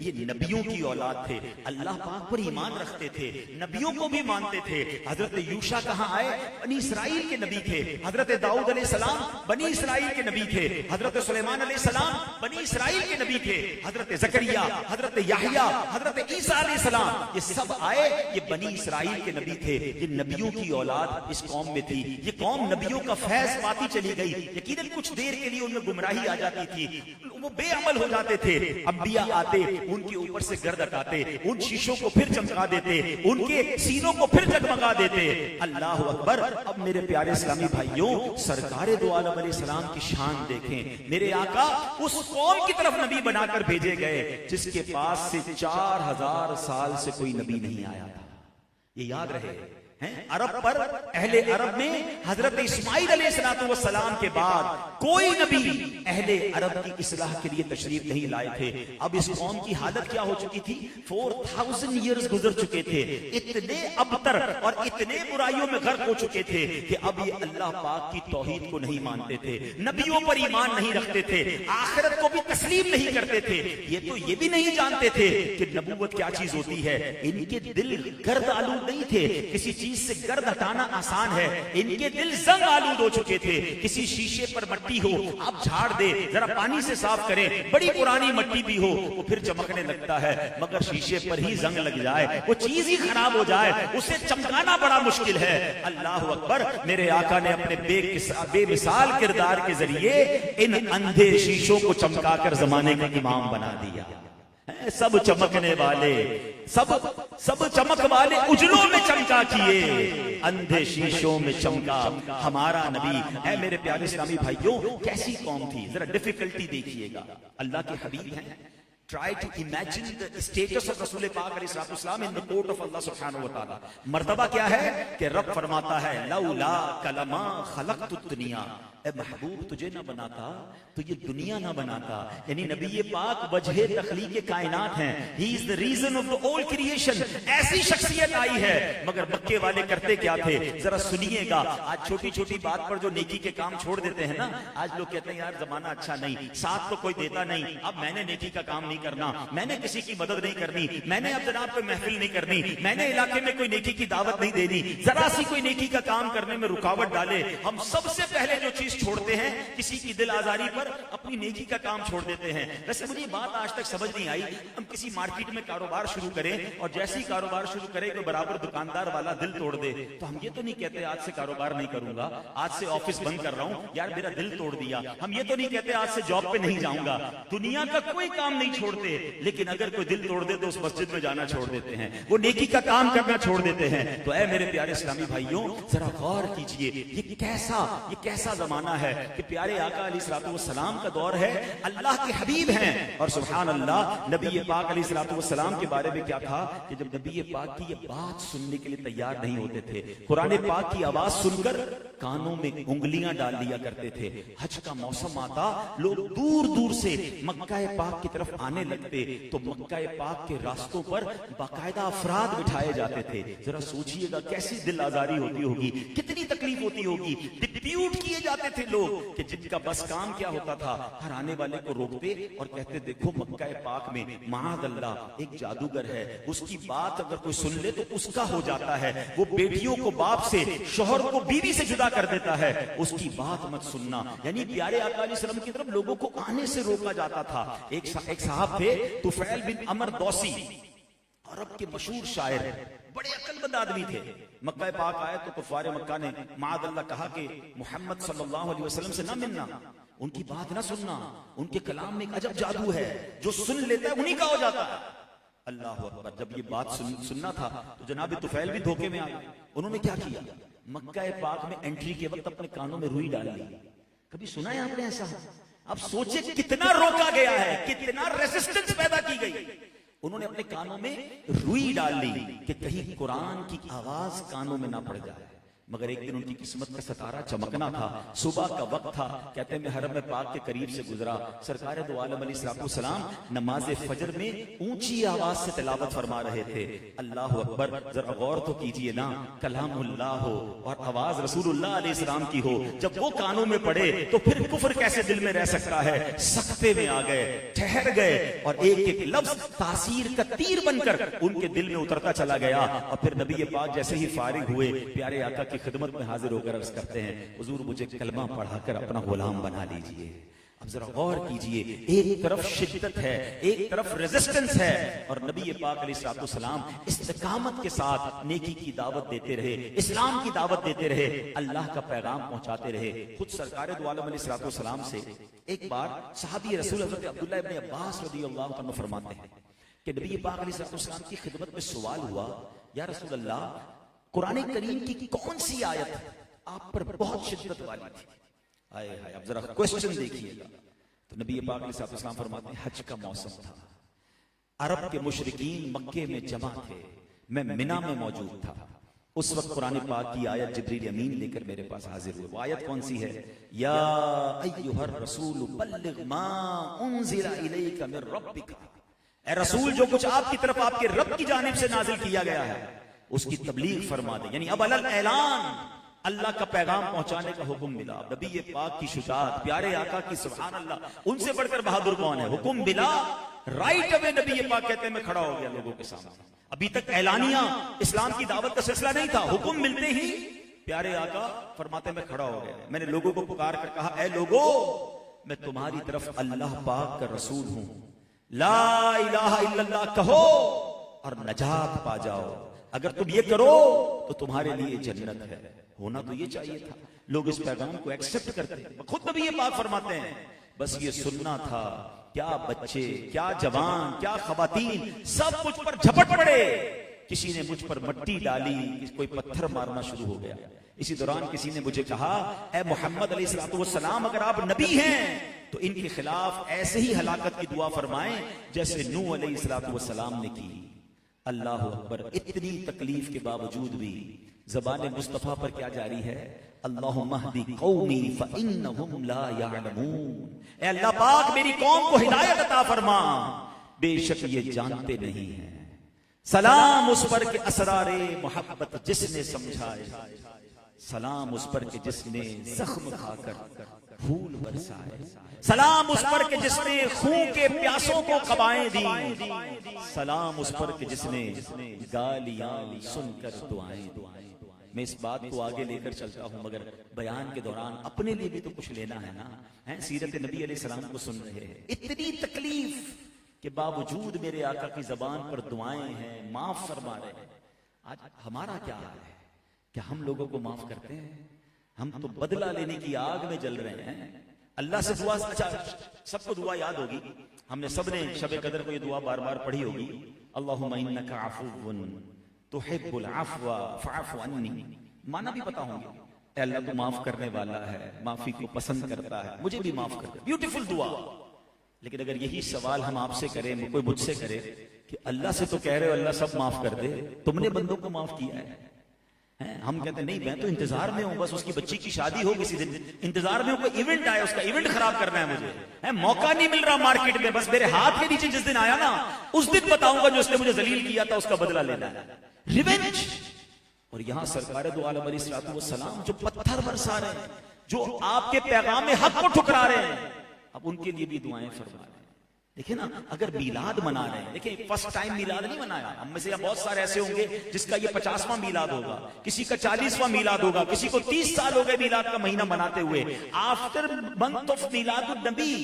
یہ نبیوں کی اولاد تھے، اللہ پاک پر ایمان رکھتے تھے، نبیوں کو بھی مانتے تھے۔ حضرت یوشع کہاں آئے؟ بنی اسرائیل کے نبی تھے۔ حضرت داؤد علیہ السلام بنی اسرائیل کے نبی تھے۔ حضرت سلیمان علیہ السلام بنی اسرائیل کے نبی تھے۔ حضرت زکریا، حضرت یحییٰ، حضرت عیسیٰ علیہ السلام، یہ سب آئے، یہ بنی اسرائیل کے نبی تھے۔ یہ نبیوں کی اولاد اس قوم میں تھی۔ یہ قوم نبیوں کا فیض پاتی چلی گئی۔ یقیناً کچھ دیر کے لیے ان میں گمراہی آ جاتی تھی، وہ بے عمل ہو جاتے تھے۔ انبیاء آتے، ان کے اوپر سے گرد ہٹاتے، ان شیشوں کو پھر چمکا دیتے، ان کے سینوں کو پھر جگمگا دیتے۔ اللہ اکبر۔ اب میرے پیارے اسلامی بھائیوں، سرکار دو عالم علیہ السلام کی شان دیکھیں۔ میرے آقا اس قوم کی طرف نبی بنا کر بھیجے گئے جس کے پاس سے 4000 سال سے کوئی نبی نہیں آیا تھا۔ یہ یاد رہے، عرب پر، اہل عرب میں حضرت اسماعیل علیہ السلام کے بعد کوئی نبی اہل عرب کی اصلاح کے لیے تشریف نہیں لائے تھے۔ اب اس قوم کی حالت کیا ہو چکی تھی؟ 4000 ایئرز گزر چکے تھے، اتنے ابتر اور اتنے برائیوں میں غرق ہو چکے تھے کہ اب یہ اللہ پاک کی توحید کو نہیں مانتے تھے، نبیوں پر ایمان نہیں رکھتے تھے، آخرت کو بھی تسلیم نہیں کرتے تھے۔ یہ تو یہ بھی نہیں جانتے تھے کہ نبوت کیا چیز ہوتی ہے۔ ان کے دل گرد آلود نہیں تھے، کسی چیز سے گرد ہٹانا آسان ہے۔ ان کے دل زنگ آلود ہو چکے تھے۔ کسی شیشے پر مٹی ہو، آپ جھاڑ دے، ذرا پانی سے صاف کریں، بڑی پرانی مٹی بھی ہو، وہ پھر چمکنے لگتا ہے، مگر شیشے پر ہی زنگ لگ جائے، وہ چیز ہی خراب ہو جائے، اسے چمکانا بڑا مشکل ہے۔ اللہ اکبر۔ میرے آقا نے اپنے بے مثال کردار کے ذریعے ان اندھے شیشوں کو چمکا کر زمانے کا امام بنا دیا۔ سب چمکنے والے، سب چمک والے اجلوں میں چمکا کیے، اندھے شیشوں میں چمکا ہمارا نبی۔ اے میرے پیارے اسلامی بھائیوں، کیسی قوم تھی، ذرا ڈیفیکلٹی دیکھیے گا۔ اللہ کے حبیب ہیں۔ Try to imagine the status of رسول پاک علیہ السلام in the court of Allah سبحانہ وتعالی۔ مرتبہ کیا ہے کہ رب فرماتا ہے لولا کلمہ خلقت الدنیا، اے محبوب تجھے نہ بناتا تو یہ دنیا نہ بناتا۔ یعنی نبی پاک وجہ تخلیق کائنات ہیں، he is the reason of the whole creation۔ ایسی شخصیت آئی ہے، مگر مکے والے کرتے کیا تھے؟ ذرا سنیے گا۔ آج چھوٹی چھوٹی بات پر جو نیکی کے کام چھوڑ دیتے ہیں نا، آج لوگ کہتے ہیں یار زمانہ اچھا نہیں، ساتھ تو کوئی دیتا نہیں، اب میں نے نیکی کا کام نہیں کرنا، میں نے کسی کی مدد نہیں کرنی، میں نے اب جناب کوئی محفل نہیں کرنی، میں نے علاقے میں کوئی نیکی کی دعوت نہیں دینی، ذرا سی کوئی نیکی کا کام کرنے میں رکاوٹ ڈالے۔ ہم سب سے پہلے جو چیز چھوڑتے ہیں کسی کی دل آزاری پر، اپنی نیکی کا کام چھوڑ دیتے ہیں۔ ویسے مجھے یہ بات آج تک سمجھ نہیں آئی، ہم کسی مارکیٹ میں کاروبار شروع کریں اور جیسے ہی کاروبار شروع کرے کوئی برابر دکاندار والا دل توڑ دے تو ہم یہ تو نہیں کہتے آج سے کاروبار نہیں کروں گا، آج سے آفس بند کر رہا ہوں، یار میرا دل توڑ دیا۔ ہم یہ تو نہیں کہتے آج سے جاب پہ نہیں جاؤں گا۔ دنیا کا کوئی کام نہیں چھوڑتے، لیکن اگر کوئی دل توڑ دے تو اس مسجد میں جانا چھوڑ دیتے ہیں، وہ نیکی کا کام کرنا چھوڑ دیتے ہیں۔ تو اے میرے پیارے اسلامی بھائیوں، ذرا غور کیجئے، یہ کیسا زمانہ ہے کہ پیارے آقا علیہ السلام کا دور ہے، اللہ کے حبیب ہیں، اور سبحان اللہ نبی پاک علیہ السلام کے بارے میں کیا تھا کہ جب نبی پاک کی یہ بات سننے کے لیے تیار نہیں ہوتے تھے، قرآن پاک کی آواز سن کر کانوں میں انگلیاں ڈال لیا کرتے تھے۔ حج کا موسم آتا، لوگ دور دور سے مکہ پاک کی طرف آنے لگتے تو مکہ پاک کے راستوں پر باقاعدہ افراد بٹھائے جاتے تھے۔ ذرا سوچئے گا کیسی دل آزاری ہوتی ہوگی، کتنی تکلیف ہوتی ہوگی۔ ڈپیوٹ کیے جاتے تھے لوگ کہ جن کا بس کام کیا ہوتا تھا، ہر آنے والے کو روکتے اور کہتے دیکھو مکہ پاک میں معاذ اللہ ایک جادوگر ہے، اس کی بات اگر کوئی سن لے تو اس کا ہو جاتا ہے، وہ بیٹیوں کو باپ سے، شوہر کو بیوی سے جدا کر دیتا ہے، اس کی بات مت سننا۔ یعنی پیارے آقا علیہ السلام کی طرف لوگوں کو آنے سے روکا جاتا تھا۔ ایک صاحب تھے طفیل بن عمر دوسی، عرب کے مشہور شاعر، بڑے عقل مند آدمی تھے۔ مکہ پاک آئے تو کفار مکہ نے معاذ اللہ کہا کہ محمد صلی اللہ علیہ وسلم سے نہ ملنا، ان کی بات نہ سننا، ان کے کلام میں ایک عجب جادو ہے، جو سن لیتا ہے انہی کا ہو جاتا ہے۔ اللہ اکبر۔ جب یہ بات سننا تھا تو جناب طفیل بھی دھوکے میں آ گئے۔ انہوں نے کیا کیا؟ مکہ پاک میں انٹری کے وقت اپنے کانوں میں روئی ڈال لی۔ کبھی سنا ہے آپ نے ایسا؟ اب سوچے کتنا روکا گیا ہے، کتنا ریزسٹنس پیدا کی گئی۔ انہوں نے اپنے کانوں میں روئی ڈال لی کہ کہیں قرآن کی آواز کانوں میں نہ پڑ جائے۔ مگر ایک دن ان کی قسمت کا ستارہ چمکنا تھا، صبح کا وقت تھا، کہتے ہیں میں حرم پاک کے قریب سے گزرا، سرکار دو عالم علیہ السلام نماز فجر میں اونچی آواز سے تلاوت فرما رہے تھے، اللہ اکبر، ذرا غور تو کیجئے نا، کلام اللہ ہو اور آواز رسول اللہ علیہ السلام کی ہو، جب وہ کانوں میں پڑے تو پھر کفر کیسے دل میں رہ سکتا ہے؟ سکتے میں آ گئے، ٹھہر گئے، اور ایک ایک لفظ تاثیر کا تیر بن کر ان کے دل میں اترتا چلا گیا، اور پھر نبی پاک جیسے ہی فارغ ہوئے پیارے آقا کی خدمت میں حاضر ہو کر عرض کرتے ہیں، حضور مجھے کلمہ پڑھا کر اپنا غلام بنا لیجئے۔ اب ذرا غور کیجئے، ایک طرف شدت ہے، ایک طرف ریزسٹنس ہے، اور نبی پاک علیہ السلام استقامت کے ساتھ نیکی کی دعوت دیتے رہے، اسلام کی دعوت دیتے رہے، اللہ کا پیغام پہنچاتے رہے۔ خود سرکار دو عالم علیہ السلام سے ایک بار صحابی رسول حضرت عبداللہ ابن عباس رضی اللہ عنہ فرماتے ہیں کہ نبی پاک علیہ السلام کی خدمت میں سوال ہوا، یا رسول اللہ قرآن کریم کی کون سی آیت آپ پر بہت شدت والی تھی؟ آئے ہائے، اب ذرا کوسچن دیکھیے گا، تو نبی پاک علیہ السلام فرماتے ہیں حج کا موسم تھا، عرب کے مشرکین مکے میں جمع تھے، میں منا میں موجود تھا، اس وقت قرآن پاک کی آیت جبریل امین لے کر میرے پاس حاضر ہوئے۔ وہ آیت کون سی ہے؟ یا ایھا الرسول بلغ ما انزل الیک من ربک، اے رسول جو کچھ آپ کی طرف آپ کے رب کی جانب سے نازل کیا گیا ہے اس کی تبلیغ فرما دے، یعنی اب اعلان، اللہ کا پیغام پہنچانے کا حکم ملا۔ نبی پاک کی شجاعت، پیارے آقا کی سبحان اللہ، ان سے بڑھ کر بہادر کون ہے؟ حکم ملا، رائٹ اوے نبی پاک کہتے ہیں میں کھڑا ہو گیا لوگوں کے سامنے۔ ابھی تک اعلانیہ اسلام کی دعوت کا سلسلہ نہیں تھا، حکم ملتے ہی پیارے آقا فرماتے ہیں میں کھڑا ہو گیا، میں نے لوگوں کو پکار کر کہا اے لوگوں، میں تمہاری طرف اللہ پاک کا رسول ہوں، لا الہ الا اللہ کہو اور نجات پا جاؤ، اگر تم یہ کرو تو تمہارے لیے جنت ہے۔ ہونا تو یہ چاہیے تھا، لوگ اس پیغام کو ایکسپٹ کرتے ہیں۔ خود نبی پاک فرماتے ہیں بس یہ سننا تھا، کیا بچے، کیا جوان، کیا خواتین، سب مجھ پر جھپٹ پڑے، کسی نے مجھ پر مٹی ڈالی، کوئی پتھر مارنا شروع ہو گیا۔ اسی دوران کسی نے مجھے کہا اے محمد علیہ السلام اگر آپ نبی ہیں تو ان کے خلاف ایسے ہی ہلاکت کی دعا فرمائیں جیسے نوح علیہ السلام نے کی۔ اللہ اکبر، اتنی تکلیف کے باوجود بھی زبان مصطفیٰ پر کیا جاری ہے؟ اللہم اہدی قومی فإنہم لا یعلمون، اے اللہ پاک میری قوم کو ہدایت عطا فرما، بے شک یہ جانتے نہیں ہیں۔ سلام اس پر کہ اسرار محبت جس نے سمجھائے، سلام اس پر کہ جس نے زخم کھا کر پھول برسائے، سلام اس پر کہ جس نے خون کے پیاسوں کو قبائیں دی، سلام اس پر کہ جس نے گالیاں سن کر دعائیں دی۔ میں اس بات کو آگے لے کر چلتا ہوں مگر بیان کے دوران اپنے لیے بھی تو کچھ لینا ہے نا۔ سیرت نبی علیہ السلام کو سن رہے ہیں، اتنی تکلیف کے باوجود میرے آقا کی زبان پر دعائیں ہیں، معاف فرما رہے ہیں۔ آج ہمارا کیا حال ہے؟ کیا ہم لوگوں کو معاف کرتے ہیں؟ ہم تو بدلہ لینے کی آگ میں جل رہے ہیں۔ اللہ سے دعا، اچھا سب کو دعا یاد ہوگی، ہم نے سب نے شب قدر کو یہ دعا بار بار پڑھی ہوگی، اللہم انک عفو تحب العفو فاعف عنی، معنی بھی پتا ہوں گے، اے اللہ تو معاف کرنے والا ہے، معافی کو پسند کرتا ہے، مجھے بھی معاف کر دے، بیوٹیفل دعا۔ لیکن اگر یہی سوال ہم آپ سے کریں، کوئی مجھ سے کرے کہ اللہ سے تو کہہ رہے ہو اللہ سب معاف کر دے، تم نے بندوں کو معاف کیا ہے؟ ہم کہتے ہیں نہیں میں تو انتظار میں ہوں، بس اس کی بچی کی شادی ہو کسی دن، انتظار میں ہوں کوئی ایونٹ آئے، اس کا ایونٹ خراب کرنا ہے مجھے، موقع نہیں مل رہا مارکیٹ میں، بس میرے ہاتھ کے نیچے جس دن آیا نا اس دن بتاؤں گا جو اس نے مجھے ذلیل کیا تھا اس کا بدلہ لینا ہے، ریونج۔ اور یہاں سرکار دو عالم علیہ السلام جو پتھر برسا رہے ہیں، جو آپ کے پیغام حق کو ٹھکرا رہے ہیں، اب ان کے لیے بھی دعائیں فرما رہے ہیں۔ دیکھیں نا، اگر میلاد منا رہے ہیں، دیکھیں فرسٹ ٹائم میلاد نہیں منایا، ہم میں سے بہت سارے ایسے ہوں گے جس کا یہ 50واں میلاد ہوگا، کسی کا 40واں میلاد ہوگا، کسی کو 30 سال ہو گئے میلاد کا مہینہ مناتے ہوئے۔ آفٹر منتھ آف میلاد النبی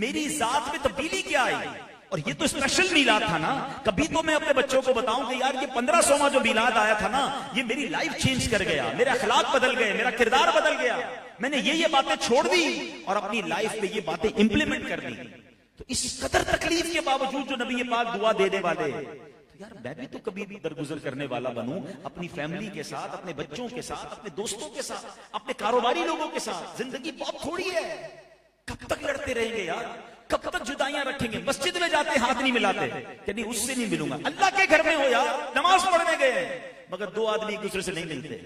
میری ذات میں تبدیلی کیا آئی؟ اور یہ تو اسپیشل میلاد تھا نا، کبھی تو میں اپنے بچوں کو بتاؤں کہ یار یہ 1500واں جو میلاد آیا تھا نا یہ میری لائف چینج کر گیا، میرے اخلاق بدل گئے، میرا کردار بدل گیا، میں نے یہ باتیں چھوڑ دی اور اپنی لائف میں یہ باتیں امپلیمنٹ کر دی۔ تو اس قدر تکلیف کے باوجود جو نبی پاک دعا دینے والے، تو یار میں بھی تو کبھی بھی درگزر کرنے والا بنوں، اپنی فیملی کے ساتھ، اپنے بچوں کے ساتھ، اپنے دوستوں کے ساتھ، اپنے کاروباری لوگوں کے ساتھ۔ زندگی بہت تھوڑی ہے، کب تک لڑتے رہیں گے یار، کب تک جدائیاں رکھیں گے؟ مسجد میں جاتے ہاتھ نہیں ملاتے کہ نہیں اس سے نہیں ملوں گا، اللہ کے گھر میں ہو یار، نماز پڑھنے گئے مگر دو آدمی ایک دوسرے سے نہیں ملتے،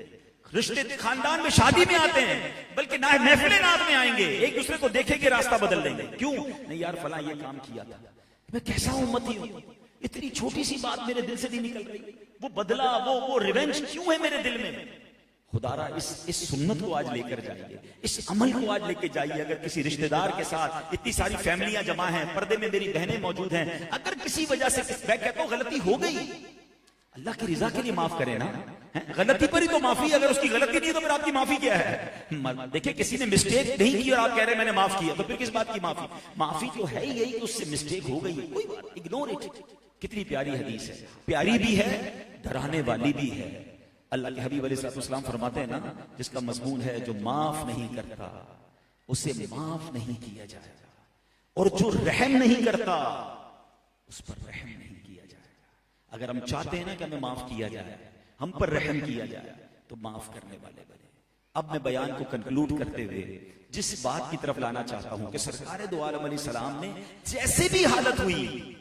رشتے خاندان میں شادی میں آتے ہیں، بلکہ نہ محفل نعت میں آئیں گے، ایک دوسرے کو دیکھیں گے راستہ بدل لیں گے. کیوں؟ نہیں یار فلاں یہ کام کیا تھا، میں کیسا امتی ہوں، اتنی چھوٹی سی بات میرے دل سے نہیں نکل رہی، وہ بدلا، وہ ریونج کیوں ہے میرے دل میں. خدا را اس سنت کو آج لے کر جائیے، اس عمل کو آج لے کے جائیے. اگر کسی رشتہ دار کے ساتھ اتنی ساری فیملیاں جمع ہیں، پردے میں میری بہنیں موجود ہیں، اگر کسی وجہ سے میں کہتا ہوں غلطی ہو گئی، اللہ کی رضا کے لیے معاف کرے نا. غلطی پر ہی تو معافی، اگر اس کی غلطی نہیں تو پھر آپ کی معافی کیا ہے؟ دیکھیں کسی نے مسٹیک نہیں کی اور آپ کہہ رہے ہیں میں نے معاف کیا، تو پھر کس بات کی معافی؟ معافی تو ہے یہی کہ اس سے مسٹیک ہو گئی، کوئی بات، اگنور اٹ. کتنی پیاری حدیث ہے، پیاری بھی ہے، ڈرانے والی بھی ہے. اللہ کے حبیب علیہ السلام فرماتے ہیں نا، جس کا مضمون ہے جو معاف نہیں کرتا اسے معاف نہیں کیا جائے گا، اور جو رحم نہیں کرتا اس پر رحم نہیں کیا جائے گا. اگر ہم چاہتے ہیں نا کہ ہمیں معاف کیا جائے، ہم پر رحم کیا جائے، تو معاف کرنے والے بنے. اب میں بیان کو کنکلوڈ کرتے ہوئے جس بات کی طرف لانا چاہتا ہوں کہ سرکار دو عالم علیہ السلام نے جیسے بھی حالت ہوئی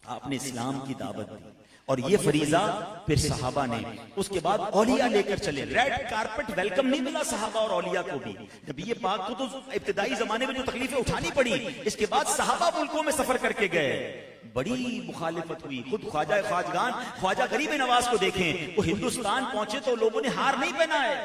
آپ نے اسلام کی دعوت دی، اور یہ فریضہ پھر صحابہ نے، اس کے بعد اولیاء لے کر چلے. ریڈ کارپٹ ویلکم نہیں ملا صحابہ اور اولیاء کو بھی. نبی پاک کو تو ابتدائی زمانے میں جو تکلیفیں اٹھانی پڑی، اس کے بعد صحابہ ملکوں میں سفر کر کے گئے، بڑی مخالفت ہوئی. خود خواجہ خواجگان خواجہ غریب نواز کو دیکھیں، وہ ہندوستان پہنچے تو لوگوں نے ہار نہیں پہنائے.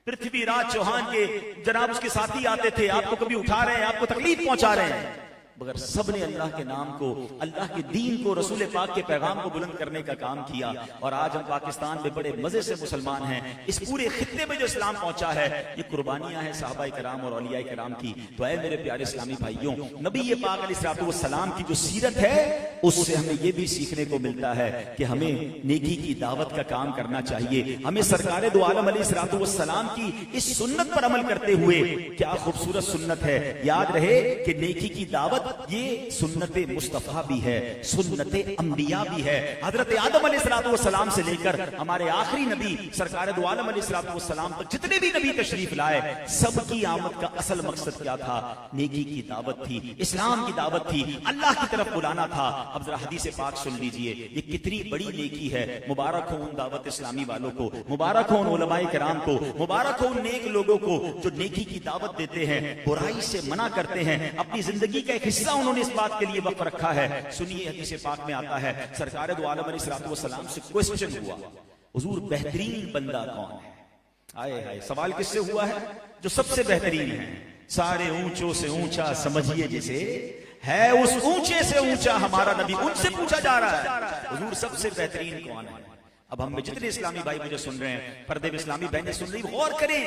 پرتھوی راج چوہان کے جناب اس کے ساتھی آتے تھے، آپ کو کبھی اٹھا رہے ہیں، آپ کو تکلیف پہنچا رہے ہیں، مگر سب نے اللہ کے نام کو، اللہ کے دین کو، رسول پاک کے پیغام کو بلند کرنے کا کام کیا. اور آج ہم پاکستان میں بڑے مزے سے مسلمان ہیں. اس پورے خطے میں جو اسلام پہنچا ہے یہ قربانیاں ہیں صحابہ کرام اور اولیاء کرام کی. تو اے میرے پیارے اسلامی بھائیوں، نبی پاک علیہ السلام کی جو سیرت ہے اس سے ہمیں یہ بھی سیکھنے کو ملتا ہے کہ ہمیں نیکی کی دعوت کا کام کرنا چاہیے. ہمیں سرکار دو عالم علیہ السلام کی اس سنت پر عمل کرتے ہوئے، کیا خوبصورت سنت ہے، یاد رہے کہ نیکی کی دعوت یہ سنت مصطفیٰ بھی ہے، سنت انبیاء بھی ہے. حضرت آدم علیہ السلام سے لے کر ہمارے آخری نبی سرکار دو عالم علیہ السلام تک جتنے بھی نبی تشریف لائے، سب کی آمد کا اصل مقصد کیا تھا؟ نیکی کی دعوت تھی، اسلام کی دعوت تھی، اللہ کی طرف بلانا تھا. اب ذرا حدیث پاک سن لیجئے، یہ کتنی بڑی نیکی ہے. مبارک ہو ان دعوت اسلامی والوں کو، مبارک ہو ان علماء کرام کو، مبارک ہو ان نیک لوگوں کو جو نیکی کی دعوت دیتے ہیں، برائی سے منع کرتے ہیں. اپنی زندگی کا ایک حصہ انہوں نے اس بات کے لیے وقف رکھا ہے. سنیے حدیث پاک میں آتا ہے، سرکار دو عالم علیہ السلام سے کوسچن ہوا، حضور بہترین بندہ کون ہے؟ آئے ہائے، سوال کس سے ہوا ہے؟ جو سب سے بہترین ہے، سارے اونچوں سے اونچا سمجھیے جسے ہے، اس اونچے سے اونچا ہمارا نبی، ان سے پوچھا جا رہا ہے حضور سب سے بہترین کون ہے؟ اب ہم میں جتنے اسلامی بھائی مجھے سن رہے ہیں، پردے میں اسلامی بہنیں سن رہی، غور کریں.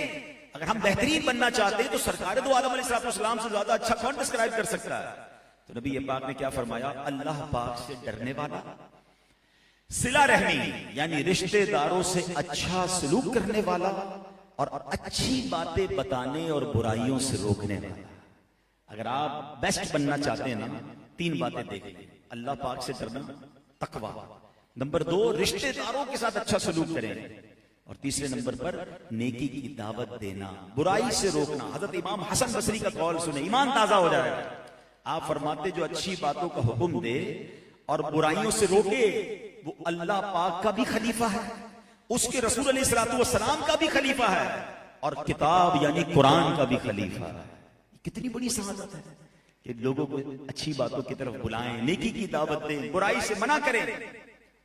اگر ہم بہترین بننا چاہتے ہیں تو سرکار دو عالم علیہ السلام سے زیادہ اچھا کون ڈسکرائب کر سکتا ہے؟ تو نبی پاک نے کیا فرمایا؟ اللہ پاک سے ڈرنے والا، صلہ رحمی یعنی رشتہ داروں سے اچھا سلوک کرنے والا، اور اچھی باتیں بتانے اور برائیوں سے روکنے والا. اگر آپ بیسٹ بننا چاہتے ہیں نا، تین باتیں دیکھ لیں: اللہ پاک سے ڈرنا، تقوی، نمبر 2 رشتہ داروں کے ساتھ اچھا سلوک کریں، اور تیسرے نمبر پر نیکی کی دعوت دینا، برائی سے روکنا. حضرت امام حسن بصری کا قول سنیں، ایمان تازہ ہو جائے. آپ فرماتے جو اچھی باتوں کا حکم دے اور برائیوں سے روکے وہ اللہ پاک کا بھی خلیفہ ہے، اس کے رسول علیہ السلام کا بھی خلیفہ ہے، اور کتاب یعنی قرآن کا بھی خلیفہ ہے. کتنی بڑی سعادت ہے کہ لوگوں کو اچھی باتوں کی طرف بلائیں، نیکی کی دعوت دیں، برائی سے منع کریں،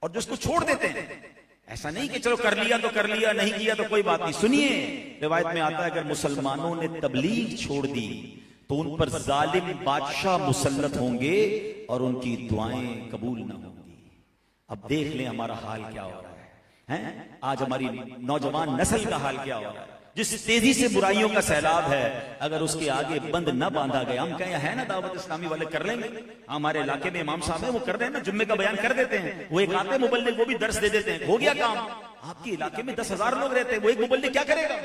اور جو اس کو چھوڑ دیتے ہیں ایسا نہیں کہ چلو کر لیا تو کر لیا، نہیں کیا تو کوئی بات نہیں. سنیے روایت میں آتا ہے اگر مسلمانوں نے تبلیغ چھوڑ دی تو ان پر ظالم بادشاہ مسلط ہوں گے اور ان کی دعائیں قبول نہ ہوں گی. اب دیکھ لیں ہمارا حال کیا ہو رہا ہے. آج ہماری نوجوان نسل کا حال کیا ہو رہا ہے، جس تیزی سے برائیوں کا سیلاب ہے، اگر اس کے آگے بند نہ باندھا گیا. ہم کہیں ہے نا دعوت اسلامی والے کر لیں گے، ہمارے علاقے میں امام صاحب ہیں وہ کر رہے ہیں نا، جمعے کا بیان کر دیتے ہیں، وہ ایک آتے مبلغ وہ بھی درس دے دیتے ہیں، ہو گیا کام. آپ کے علاقے میں 10,000 لوگ رہتے ہیں، وہ ایک مبلغ کیا کرے گا؟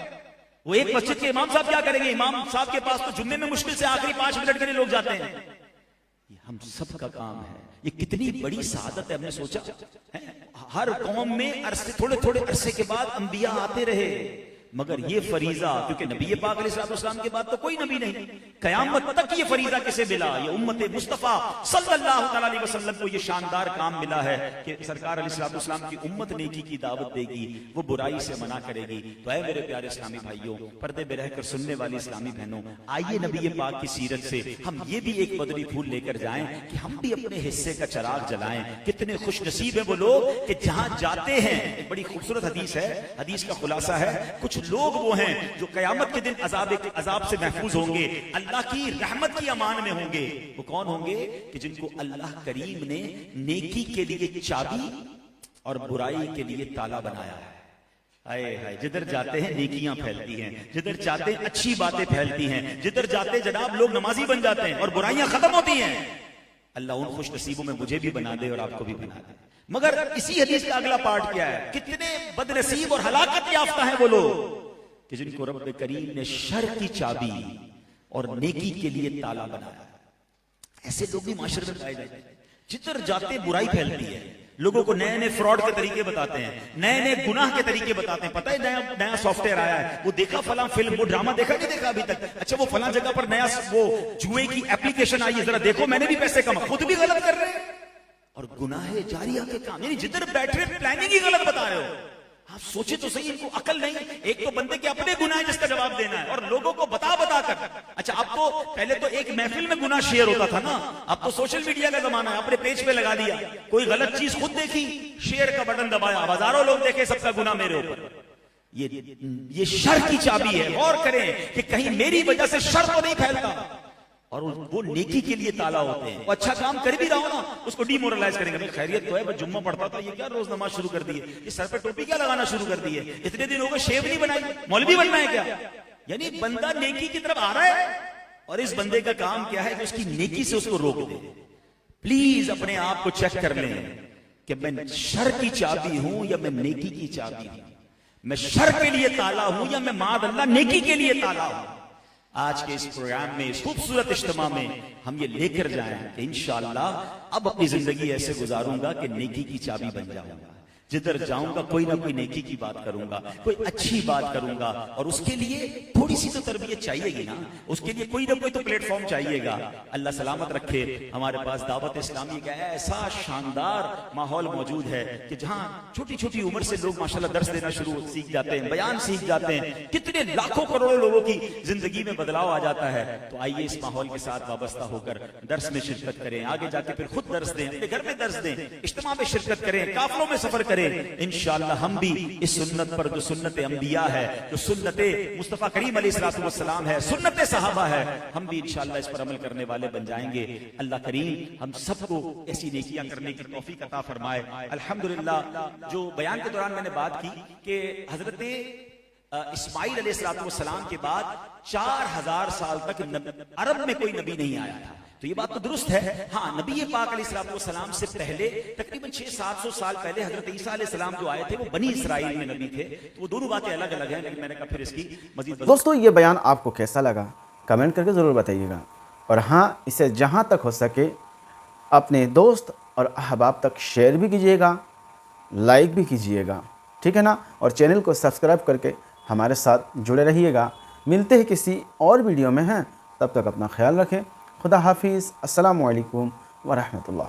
وہ ایک مسجد کے امام صاحب کیا کریں گے؟ امام صاحب کے پاس تو جمعے میں مشکل سے آخری 5 منٹ کے لیے لوگ جاتے ہیں. یہ ہم سب کا کام ہے. یہ کتنی بڑی سعادت ہے. ہم نے سوچا ہر قوم میں تھوڑے تھوڑے عرصے کے بعد انبیاء آتے رہے، مگر یہ فریضہ، کیونکہ نبی پاک علیہ السلام کے بعد تو کوئی نبی نہیں، قیامت تک یہ فریضہ کسے ملا؟ یہ امت مصطفیٰ صلی اللہ تعالی علیہ وسلم کو یہ شاندار کام ملا ہے کہ سرکار علیہ السلام کی امت نیکی کی دعوت دے گی، وہ برائی سے منع کرے گی۔ تو اے میرے پیارے اسلامی بھائیوں، پردے میں رہ کر سننے والی اسلامی بہنوں، آئیے نبی پاک کی سیرت سے ہم یہ بھی ایک مدنی پھول لے کر جائیں کہ ہم بھی اپنے حصے کا چراغ جلائیں۔ کتنے خوش نصیب ہیں وہ لوگ کہ جہاں جاتے ہیں، ایک بڑی خوبصورت حدیث ہے، حدیث کا خلاصہ ہے، کچھ لوگ وہ ہیں جو قیامت کے دن عذاب سے محفوظ ہوں گے، اللہ کی رحمت کی امان میں ہوں گے۔ وہ کون ہوں گے؟ کہ جن کو اللہ کریم نے نیکی کے لیے چابی اور برائی کے لیے تالا بنایا ہے۔ آئے ہائے، جدھر جاتے ہیں نیکیاں پھیلتی ہیں، جدھر جاتے ہیں اچھی باتیں پھیلتی ہیں، جدھر جاتے ہیں جناب لوگ نمازی بن جاتے ہیں اور برائیاں ختم ہوتی ہیں۔ اللہ ان خوش نصیبوں میں مجھے بھی بنا دے اور آپ کو بھی بنا دے۔ مگر اسی حدیث کا اگلا پارٹ کیا ہے؟ کتنے بد نصیب اور ہلاکت یافتہ ہیں وہ لوگ کہ جن کو رب کریم نے شر کی چابی اور نیکی کے لیے تالا بنایا۔ ایسے لوگ بھی معاشرے میں پائے جاتے ہیں، جدھر جاتے برائی پھیلتی ہے، لوگوں کو نئے نئے فراڈ کے طریقے بتاتے ہیں، نئے نئے گناہ کے طریقے بتاتے ہیں۔ پتہ ہے نیا سافٹ ویئر آیا ہے، وہ دیکھا فلاں فلم، وہ ڈرامہ دیکھا نہیں دیکھا ابھی تک؟ اچھا وہ فلاں جگہ پر نیا وہ جوئے کی اپلیکیشن آئی ہے، ذرا دیکھو، میں نے بھی پیسے کما، خود بھی غلط کر رہے ہیں اور گناہ جاریہ کے کام، یعنی جدھر بیٹھے پلاننگ ہی غلط بتا رہے ہو۔ آپ سوچے تو صحیح، ان کو عقل نہیں۔ ایک تو بندے کے اپنے گناہ جس کا جواب دینا ہے اور لوگوں کو بتا بتا کر۔ اچھا اب تو پہلے تو ایک محفل میں گناہ شیئر ہوتا تھا نا، اب تو سوشل میڈیا کا زمانہ ہے، اپنے پیج پہ لگا دیا، کوئی غلط چیز خود دیکھی، شیئر کا بٹن دبایا، ہزاروں لوگ دیکھے، سب کا گناہ میرے اوپر۔ یہ شر کی چابی ہے۔ غور کریں کہ کہیں میری وجہ سے شر تو نہیں پھیلتا، اور وہ نیکی کے لیے تالا ہوتے ہیں۔ وہ اچھا کام کر بھی رہا ہو نا، اس کو ڈی مورلائز کریں گے، خیریت تو ہے، بس جمعہ پڑھتا تھا، یہ کیا روز نماز شروع کر دی ہے، یہ سر پہ ٹوپی کیا لگانا شروع کر دی ہے، اتنے دن ہو گئے شیو نہیں بنائی، مولوی بننا ہے کیا؟ یعنی بندہ نیکی کی طرف آ رہا ہے اور اس بندے کا کام کیا ہے کہ اس کی نیکی سے اس کو روک دے۔ پلیز اپنے آپ کو چیک کر لیں کہ میں شر کی چابی ہوں یا میں نیکی کی چابی ہوں، میں شر کے لیے تالا ہوں یا میں معاذ اللہ نیکی کے لیے تالا ہوں۔ آج کے اس پروگرام میں، اس خوبصورت اجتماع میں ہم یہ لے کر جائیں کہ انشاءاللہ اب اپنی زندگی ایسے گزاروں گا کہ نیکی کی چابی بن جاؤں گا۔ جدھر جاؤں گا کوئی نہ کوئی نیکی کی بات کروں گا، کوئی اچھی بات کروں گا، اور اس کے لیے تھوڑی سی تو تربیت چاہیے گی نا، اس کے لیے کوئی نہ کوئی تو پلیٹ فارم چاہیے گا۔ اللہ سلامت رکھے، ہمارے پاس دعوت اسلامی کا ایسا شاندار ماحول موجود ہے کہ جہاں چھوٹی چھوٹی عمر سے لوگ ماشاءاللہ درس دینا سیکھ جاتے ہیں، بیان سیکھ جاتے ہیں، کتنے لاکھوں کروڑوں لوگوں کی زندگی میں بدلاؤ آ جاتا ہے۔ تو آئیے اس ماحول کے ساتھ وابستہ ہو کر درس میں شرکت کریں، آگے جا کے پھر خود درس دیں، اپنے گھر میں درس دیں، اجتماع میں شرکت کریں، قافلوں میں سفر کریں۔ انشاءاللہ ہم بھی اس سنت پر، جو سنت انبیاء ہے، جو سنت مصطفیٰ کریم علیہ السلام ہے، سنت صحابہ ہے، ہم بھی انشاءاللہ اس پر عمل کرنے والے بن جائیں گے۔ اللہ کریم ہم سب کو ایسی نیکیاں کرنے کی توفیق عطا فرمائے۔ الحمدللہ جو بیان کے دوران میں نے بات کی کہ حضرت اسماعیل علیہ السلام کے بعد 4000 سال تک عرب میں کوئی نبی نہیں آیا تھا، تو یہ بات تو درست ہے۔ ہاں نبی پاک علیہ السلام سے پہلے تقریباً 600-700 سال پہلے حضرت عیسیٰ علیہ السلام جو آئے تھے وہ بنی اسرائیل میں نبی تھے، تو وہ دونوں باتیں الگ الگ ہیں، لیکن میں نے کہا پھر اس کی مزید دوستو یہ بیان آپ کو کیسا لگا کمنٹ کر کے ضرور بتائیے گا، اور ہاں اسے جہاں تک ہو سکے اپنے دوست اور احباب تک شیئر بھی کیجیے گا، لائک بھی کیجیے گا، ٹھیک ہے نا، اور چینل کو سبسکرائب کر کے ہمارے ساتھ جڑے رہیے گا۔ ملتے ہیں کسی اور ویڈیو میں، ہیں تب تک اپنا خیال رکھیں۔ خدا حافظ، السلام علیکم ورحمۃ اللہ۔